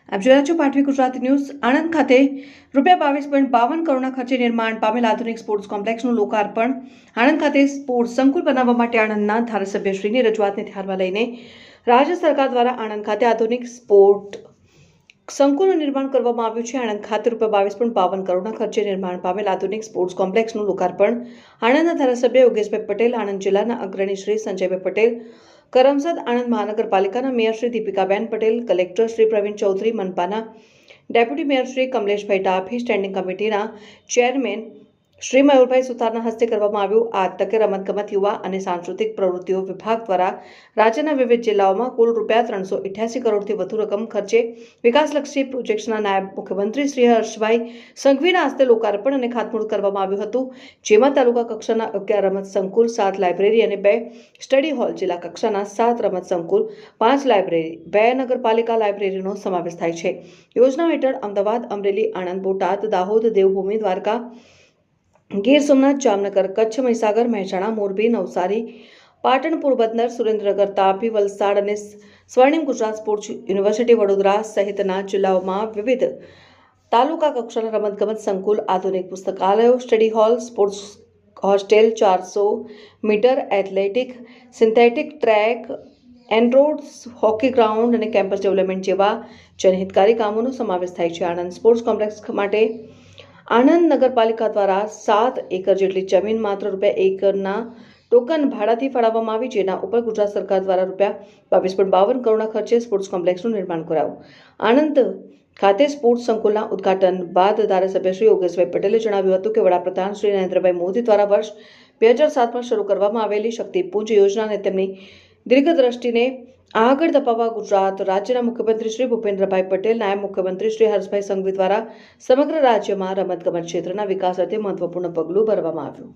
આપ જોઈ રહ્યા છો પાટવી ગુજરાતી ન્યૂઝ. આણંદ ખાતે ₹22.52 કરોડના ખર્ચે નિર્માણ પામેલ આધુનિક સ્પોર્ટ્સ કોમ્પ્લેક્સનું લોકાર્પણ. આણંદ ખાતે સ્પોર્ટ્સ સંકુલ બનાવવા માટે આણંદના ધારાસભ્યશ્રીની રજૂઆતને ધ્યાનમાં લઈને રાજ્ય સરકાર દ્વારા આણંદ ખાતે આધુનિક સ્પોર્ટ સંકુલનું નિર્માણ કરવામાં આવ્યું છે. આણંદ ખાતે ₹22.52 કરોડના ખર્ચે નિર્માણ પામેલ આધુનિક સ્પોર્ટ્સ કોમ્પ્લેક્સનું લોકાર્પણ આણંદના ધારાસભ્ય યોગેશભાઈ પટેલ, આણંદ જિલ્લાના અગ્રણી શ્રી સંજયભાઈ પટેલ, કરમસદ આણંદ મહાનગરપાલિકાના મેયર શ્રી દીપિકાબેન પટેલ, કલેક્ટર શ્રી પ્રવીણ ચૌધરી, મનપાના ડેપ્યુટી મેયર શ્રી કમલેશભાઈ ડાભી, સ્ટેન્ડિંગ કમિટીના ચેરમેન શ્રી મયુરભાઈ સુતારના હસ્તે કરવામાં આવ્યું. આ તકે રમતગમત, યુવા અને સાંસ્કૃતિક પ્રવૃત્તિઓ વિભાગ દ્વારા રાજ્યના વિવિધ જિલ્લાઓમાં કુલ ₹388 કરોડથી વધુ રકમ ખર્ચે વિકાસલક્ષી પ્રોજેક્ટ્સના નાયબ મુખ્યમંત્રી શ્રી હર્ષભાઈ સંઘવીના હસ્તે લોકાર્પણ અને ખાતમુહૂર્ત કરવામાં આવ્યું હતું. જેમાં તાલુકા કક્ષાના 11 રમત સંકુલ, 7 લાઇબ્રેરી અને 2 સ્ટડી હોલ, જિલ્લા કક્ષાના 7 રમત સંકુલ, 5 લાઇબ્રેરી, 2 નગરપાલિકા લાઇબ્રેરીનો સમાવેશ થાય છે. યોજના હેઠળ અમદાવાદ, અમરેલી, આણંદ, બોટાદ, દાહોદ, દેવભૂમિ, દ્વારકા, ગીર સોમનાથ, જામનગર, કચ્છ, મહીસાગર, મહેસાણા, મોરબી, નવસારી, પાટણ, પોરબંદર, સુરેન્દ્રનગર, તાપી, વલસાડ અને સ્વર્ણિમ ગુજરાત સ્પોર્ટ્સ યુનિવર્સિટી વડોદરા સહિતના જિલ્લાઓમાં વિવિધ તાલુકા કક્ષાના રમતગમત સંકુલ, આધુનિક પુસ્તકાલયો, study hall, sports hostel, 400 metre athletic, synthetic track, એનરોડ્સ, હોકી ગ્રાઉન્ડ અને કેમ્પસ ડેવલપમેન્ટ જેવા જનહિતકારી કામોનો સમાવેશ થાય છે. આણંદ સ્પોર્ટ્સ કોમ્પ્લેક્સ માટે આણંદ નગરપાલિકા દ્વારા 7 એકર જેટલી જમીન માત્ર ₹1 એકરના ટોકન ભાડાથી ફાળવવામાં આવી, જેના ઉપર ગુજરાત સરકાર દ્વારા ₹22.52 કરોડના ખર્ચે સ્પોર્ટ્સ કોમ્પ્લેક્સનું નિર્માણ કરાયું. આણંદ ખાતે સ્પોર્ટ્સ સંકુલના ઉદ્ઘાટન બાદ ધારાસભ્ય શ્રી યોગેશભાઈ પટેલે જણાવ્યું હતું કે વડાપ્રધાન શ્રી નરેન્દ્રભાઈ મોદી દ્વારા વર્ષ 2007માં શરૂ કરવામાં આવેલી શક્તિપુંજ યોજના અને તેમની દીર્ઘદ્રષ્ટિને આગળ ધપાવવા ગુજરાત રાજ્યના મુખ્યમંત્રી શ્રી ભૂપેન્દ્રભાઈ પટેલ, નાયબ મુખ્યમંત્રી શ્રી હર્ષભાઈ સંઘવી દ્વારા સમગ્ર રાજ્યમાં રમતગમત ક્ષેત્રના વિકાસ અર્થે મહત્વપૂર્ણ પગલું ભરવામાં આવ્યું.